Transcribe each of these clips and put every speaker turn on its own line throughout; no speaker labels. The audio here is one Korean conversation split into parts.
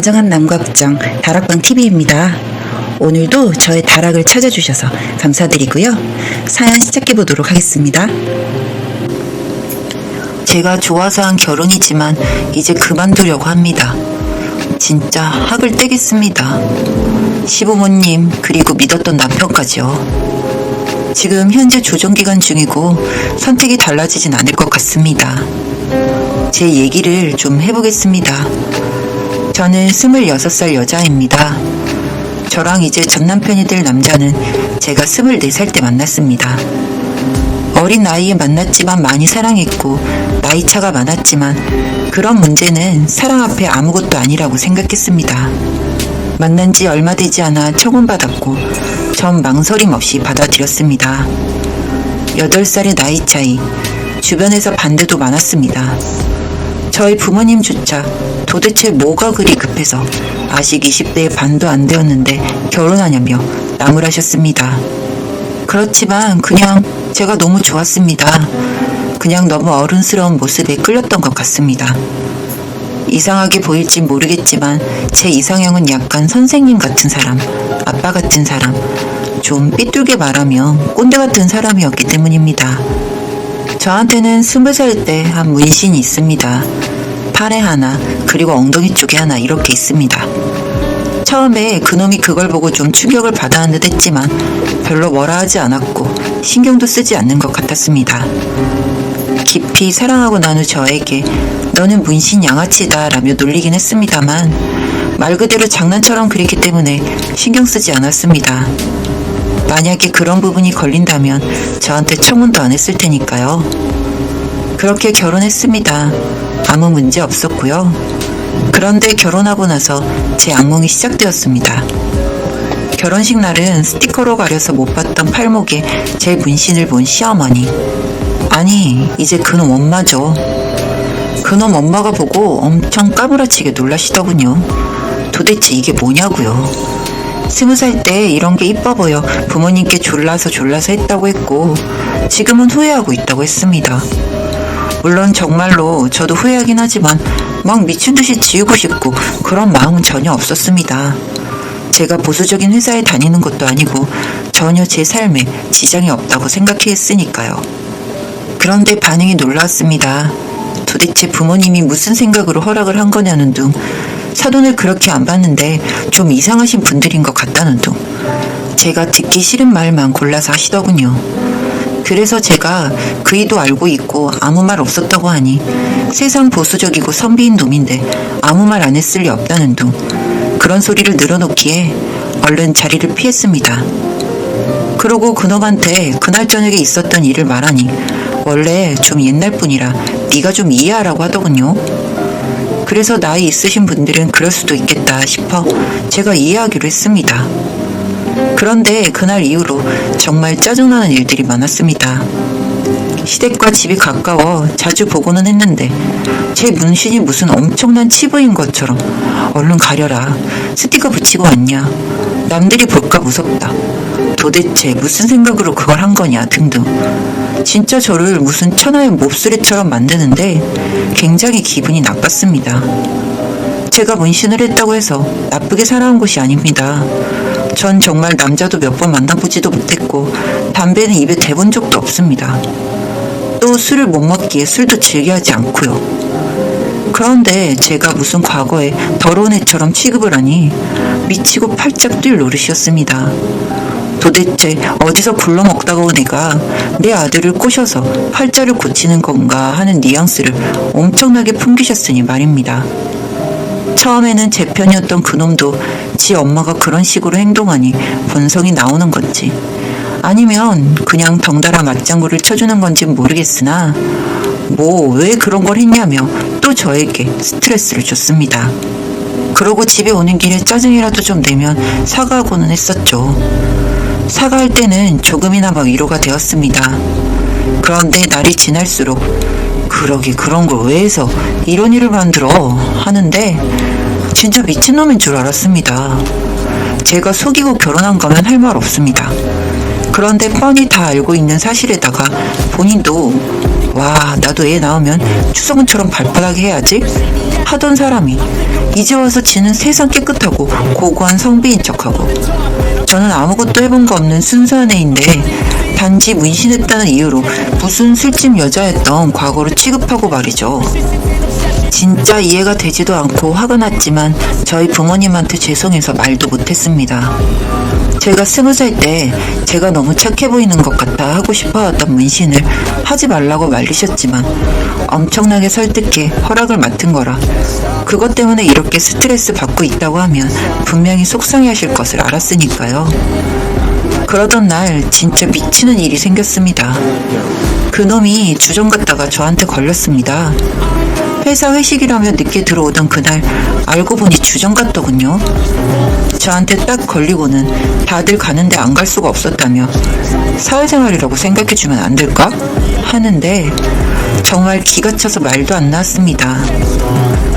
다정한 남과 부정 다락방 TV입니다. 오늘도 저의 다락을 찾아주셔서 감사드리고요. 사연 시작해 보도록 하겠습니다. 제가 좋아서 한 결혼이지만 이제 그만두려고 합니다. 진짜 학을 떼겠습니다. 시부모님 그리고 믿었던 남편까지요. 지금 현재 조정기간 중이고 선택이 달라지진 않을 것 같습니다. 제 얘기를 좀 해보겠습니다. 저는 26살 여자입니다. 저랑 이제 전 남편이 될 남자는 제가 24살 때 만났습니다. 어린 나이에 만났지만 많이 사랑했고 나이차가 많았지만 그런 문제는 사랑 앞에 아무것도 아니라고 생각했습니다. 만난 지 얼마 되지 않아 청혼받았고 전 망설임 없이 받아들였습니다. 8살의 나이 차이, 주변에서 반대도 많았습니다. 저희 부모님조차 도대체 뭐가 그리 급해서 아직 20대에 반도 안 되었는데 결혼하냐며 나무라셨습니다. 그렇지만 그냥 제가 너무 좋았습니다. 그냥 너무 어른스러운 모습에 끌렸던 것 같습니다. 이상하게 보일진 모르겠지만 제 이상형은 약간 선생님 같은 사람, 아빠 같은 사람, 좀 삐뚤게 말하면 꼰대 같은 사람이었기 때문입니다. 저한테는 20살 때 한 문신이 있습니다. 팔에 하나, 그리고 엉덩이 쪽에 하나 이렇게 있습니다. 처음에 그놈이 그걸 보고 좀 충격을 받았는 듯 했지만 별로 뭐라 하지 않았고 신경도 쓰지 않는 것 같았습니다. 깊이 사랑하고 난 후 저에게 너는 문신 양아치다 라며 놀리긴 했습니다만 말 그대로 장난처럼 그랬기 때문에 신경 쓰지 않았습니다. 만약에 그런 부분이 걸린다면 저한테 청혼도 안 했을 테니까요. 그렇게 결혼했습니다. 아무 문제 없었고요. 그런데 결혼하고 나서 제 악몽이 시작되었습니다. 결혼식 날은 스티커로 가려서 못 봤던 팔목에 제 문신을 본 시어머니. 아니, 이제 그놈 엄마죠. 그놈 엄마가 보고 엄청 까무라치게 놀라시더군요. 도대체 이게 뭐냐고요. 20살 때 이런 게 이뻐 보여 부모님께 졸라서 했다고 했고 지금은 후회하고 있다고 했습니다. 물론 정말로 저도 후회하긴 하지만 막 미친 듯이 지우고 싶고 그런 마음은 전혀 없었습니다. 제가 보수적인 회사에 다니는 것도 아니고 전혀 제 삶에 지장이 없다고 생각했으니까요. 그런데 반응이 놀라웠습니다. 도대체 부모님이 무슨 생각으로 허락을 한 거냐는 둥, 사돈을 그렇게 안 봤는데 좀 이상하신 분들인 것 같다는 둥, 제가 듣기 싫은 말만 골라서 하시더군요. 그래서 제가 그이도 알고 있고 아무 말 없었다고 하니 세상 보수적이고 선비인 놈인데 아무 말 안 했을 리 없다는 둥, 그런 소리를 늘어놓기에 얼른 자리를 피했습니다. 그러고 그놈한테 그날 저녁에 있었던 일을 말하니 원래 좀 옛날 분이라 네가 좀 이해하라고 하더군요. 그래서 나이 있으신 분들은 그럴 수도 있겠다 싶어 제가 이해하기로 했습니다. 그런데 그날 이후로 정말 짜증나는 일들이 많았습니다. 시댁과 집이 가까워 자주 보고는 했는데 제 문신이 무슨 엄청난 치부인 것처럼 얼른 가려라, 스티커 붙이고 왔냐, 남들이 볼까 무섭다, 도대체 무슨 생각으로 그걸 한 거냐 등등 진짜 저를 무슨 천하의 몹쓸이처럼 만드는데 굉장히 기분이 나빴습니다. 제가 문신을 했다고 해서 나쁘게 살아온 것이 아닙니다. 전 정말 남자도 몇 번 만나보지도 못했고 담배는 입에 대본 적도 없습니다. 또 술을 못 먹기에 술도 즐겨하지 않고요. 그런데 제가 무슨 과거에 더러운 애처럼 취급을 하니 미치고 팔짝 뛸 노릇이었습니다. 도대체 어디서 굴러먹다가 온 애가 내 아들을 꼬셔서 팔자를 고치는 건가 하는 뉘앙스를 엄청나게 풍기셨으니 말입니다. 처음에는 제 편이었던 그놈도 지 엄마가 그런 식으로 행동하니 본성이 나오는 건지 아니면 그냥 덩달아 맞장구를 쳐주는 건진 모르겠으나 왜 그런 걸 했냐며 또 저에게 스트레스를 줬습니다. 그러고 집에 오는 길에 짜증이라도 좀 내면 사과하고는 했었죠. 사과할 때는 조금이나마 위로가 되었습니다. 그런데 날이 지날수록 그러게 그런 걸 왜 해서 이런 일을 만들어 하는데 진짜 미친놈인 줄 알았습니다. 제가 속이고 결혼한 거면 할 말 없습니다. 그런데 뻔히 다 알고 있는 사실에다가 본인도 와 나도 애 낳으면 추성훈처럼 발바닥 해야지 하던 사람이 이제 와서 지는 세상 깨끗하고 고고한 성비인 척하고, 저는 아무것도 해본 거 없는 순수한 애인데 단지 문신했다는 이유로 무슨 술집 여자였던 과거로 취급하고 말이죠. 진짜 이해가 되지도 않고 화가 났지만 저희 부모님한테 죄송해서 말도 못했습니다. 제가 20살 때 제가 너무 착해 보이는 것 같아 하고 싶어왔던 문신을 하지 말라고 말리셨지만 엄청나게 설득해 허락을 맡은 거라, 그것 때문에 이렇게 스트레스 받고 있다고 하면 분명히 속상해하실 것을 알았으니까요. 그러던 날 진짜 미치는 일이 생겼습니다. 그놈이 주정 갔다가 저한테 걸렸습니다. 회사 회식이라며 늦게 들어오던 그날 알고 보니 주정 갔더군요. 저한테 딱 걸리고는 다들 가는데 안 갈 수가 없었다며 사회생활이라고 생각해주면 안 될까? 하는데 정말 기가 차서 말도 안 나왔습니다.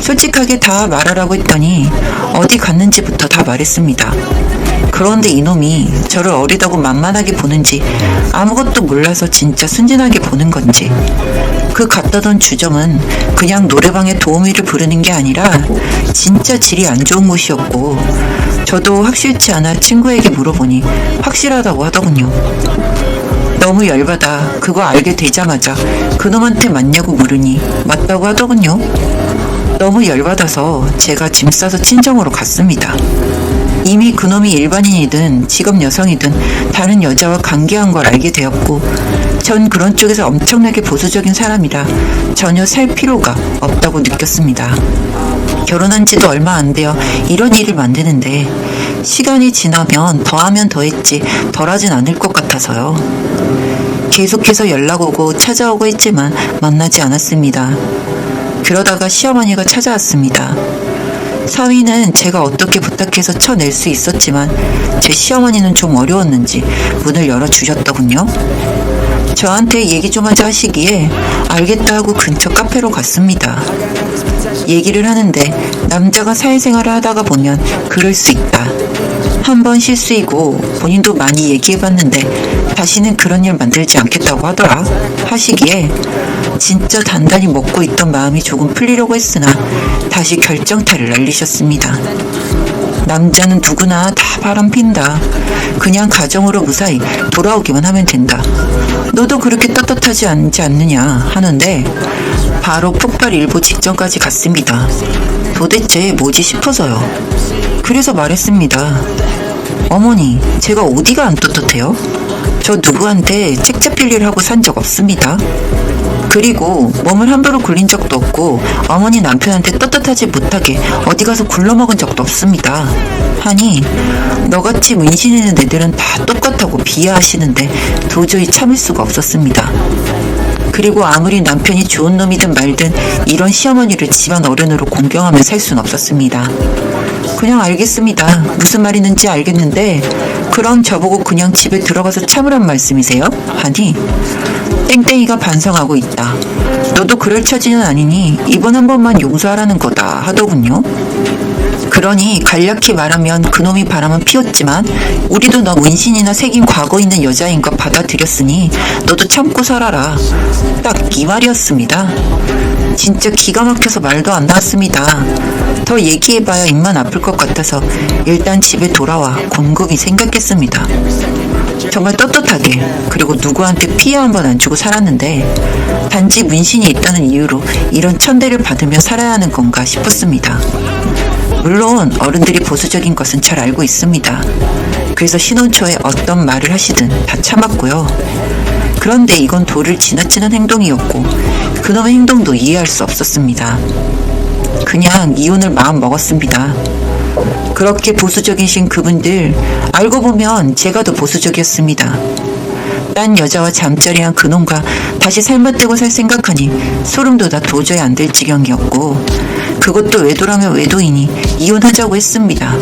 솔직하게 다 말하라고 했더니 어디 갔는지부터 다 말했습니다. 그런데 이놈이 저를 어리다고 만만하게 보는지 아무것도 몰라서 진짜 순진하게 보는 건지, 그 갔다던 주점은 그냥 노래방에 도우미를 부르는 게 아니라 진짜 질이 안 좋은 곳이었고, 저도 확실치 않아 친구에게 물어보니 확실하다고 하더군요. 너무 열받아 그거 알게 되자마자 그놈한테 맞냐고 물으니 맞다고 하더군요. 너무 열받아서 제가 짐 싸서 친정으로 갔습니다. 이미 그놈이 일반인이든 직업 여성이든 다른 여자와 관계한 걸 알게 되었고, 전 그런 쪽에서 엄청나게 보수적인 사람이라 전혀 살 필요가 없다고 느꼈습니다. 결혼한 지도 얼마 안 되어 이런 일을 만드는데 시간이 지나면 더하면 더했지 덜하진 않을 것 같아서요. 계속해서 연락 오고 찾아오고 했지만 만나지 않았습니다. 그러다가 시어머니가 찾아왔습니다. 사위는 제가 어떻게 부탁해서 쳐낼 수 있었지만 제 시어머니는 좀 어려웠는지 문을 열어주셨더군요. 저한테 얘기 좀 하자 하시기에 알겠다 하고 근처 카페로 갔습니다. 얘기를 하는데 남자가 사회생활을 하다가 보면 그럴 수 있다. 한 번 실수이고 본인도 많이 얘기해봤는데 다시는 그런 일 만들지 않겠다고 하더라 하시기에 진짜 단단히 먹고 있던 마음이 조금 풀리려고 했으나 다시 결정타를 날리셨습니다. 남자는 누구나 다 바람핀다. 그냥 가정으로 무사히 돌아오기만 하면 된다. 너도 그렇게 떳떳하지 않지 않느냐 하는데 바로 폭발 일보 직전까지 갔습니다. 도대체 뭐지 싶어서요. 그래서 말했습니다. 어머니, 제가 어디가 안 떳떳해요? 저 누구한테 책 잡힐 일 하고 산 적 없습니다. 그리고 몸을 함부로 굴린 적도 없고 어머니 남편한테 떳떳하지 못하게 어디 가서 굴러먹은 적도 없습니다. 하니 너같이 문신 있는 애들은 다 똑같다고 비하하시는데 도저히 참을 수가 없었습니다. 그리고 아무리 남편이 좋은 놈이든 말든 이런 시어머니를 집안 어른으로 공경하며 살 순 없었습니다. 그냥 알겠습니다. 무슨 말이는지 알겠는데 그럼 저보고 그냥 집에 들어가서 참으란 말씀이세요? 하니 땡땡이가 반성하고 있다. 너도 그럴 처지는 아니니 이번 한 번만 용서하라는 거다 하더군요. 그러니 간략히 말하면 그놈이 바람은 피웠지만 우리도 너 문신이나 새긴 과거 있는 여자인 거 받아들였으니 너도 참고 살아라. 딱 이 말이었습니다. 진짜 기가 막혀서 말도 안 나왔습니다. 더 얘기해봐야 입만 아플 것 같아서 일단 집에 돌아와 곰곰이 생각했습니다. 정말 떳떳하게 그리고 누구한테 피해 한 번 안 주고 살았는데 단지 문신이 있다는 이유로 이런 천대를 받으며 살아야 하는 건가 싶었습니다. 물론 어른들이 보수적인 것은 잘 알고 있습니다. 그래서 신혼 초에 어떤 말을 하시든 다 참았고요. 그런데 이건 도를 지나치는 행동이었고 그놈의 행동도 이해할 수 없었습니다. 그냥 이혼을 마음 먹었습니다. 그렇게 보수적이신 그분들 알고 보면 제가 더 보수적이었습니다. 딴 여자와 잠자리한 그놈과 다시 삶아떼고 살 생각하니 소름 돋아 도저히 안 될 지경이었고 그것도 외도라면 외도이니 이혼하자고 했습니다.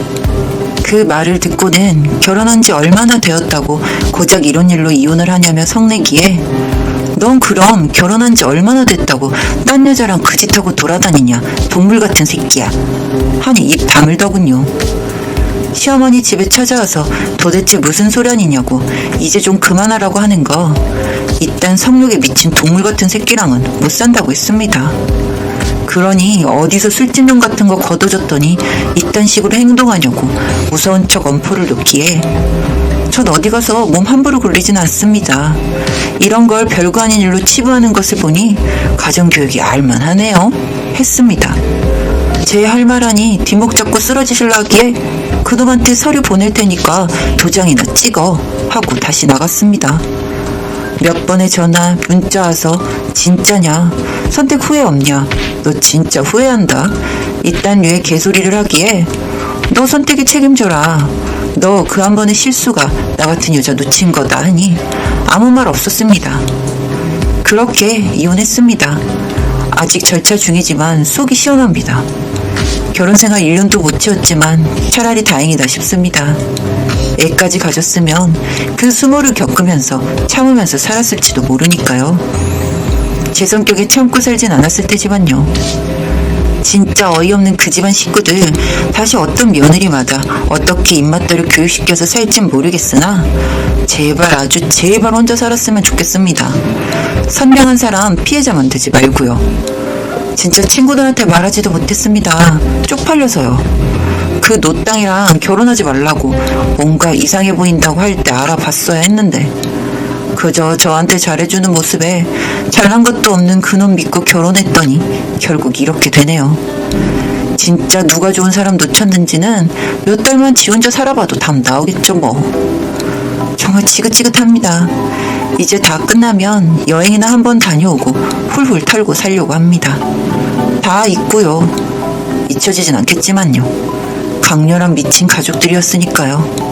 그 말을 듣고는 결혼한 지 얼마나 되었다고 고작 이런 일로 이혼을 하냐며 성내기에 넌 그럼 결혼한 지 얼마나 됐다고 딴 여자랑 그 짓하고 돌아다니냐 동물 같은 새끼야 하니 입 다물더군요. 시어머니 집에 찾아와서 도대체 무슨 소란이냐고 이제 좀 그만하라고 하는 거 이딴 성욕에 미친 동물 같은 새끼랑은 못 산다고 했습니다. 그러니 어디서 술집놈 같은 거 걷어줬더니 이딴 식으로 행동하냐고 무서운 척 엄포를 놓기에 전 어디 가서 몸 함부로 굴리진 않습니다. 이런 걸 별거 아닌 일로 치부하는 것을 보니 가정교육이 알만하네요. 했습니다. 제 할 말하니 뒷목 잡고 쓰러지실라 하기에 그놈한테 서류 보낼 테니까 도장이나 찍어 하고 다시 나갔습니다. 몇 번의 전화, 문자 와서 진짜냐? 선택 후회 없냐? 너 진짜 후회한다? 이딴 류의 개소리를 하기에 너 선택에 책임져라. 너 그 한 번의 실수가 나 같은 여자 놓친 거다 하니 아무 말 없었습니다. 그렇게 이혼했습니다. 아직 절차 중이지만 속이 시원합니다. 결혼생활 1년도 못 채웠지만 차라리 다행이다 싶습니다. 애까지 가졌으면 그 수모를 겪으면서 참으면서 살았을지도 모르니까요. 제 성격에 참고 살진 않았을 테지만요. 진짜 어이없는 그 집안 식구들 다시 어떤 며느리마다 어떻게 입맛대로 교육시켜서 살진 모르겠으나 제발 아주 제발 혼자 살았으면 좋겠습니다. 선량한 사람 피해자만 되지 말고요. 진짜 친구들한테 말하지도 못했습니다. 쪽팔려서요. 그 노땅이랑 결혼하지 말라고 뭔가 이상해 보인다고 할 때 알아봤어야 했는데 그저 저한테 잘해주는 모습에 잘난 것도 없는 그놈 믿고 결혼했더니 결국 이렇게 되네요. 진짜 누가 좋은 사람 놓쳤는지는 몇 달만 지 혼자 살아봐도 답 나오겠죠 뭐. 정말 지긋지긋합니다. 이제 다 끝나면 여행이나 한번 다녀오고 훌훌 털고 살려고 합니다. 다 잊고요. 잊혀지진 않겠지만요. 강렬한 미친 가족들이었으니까요.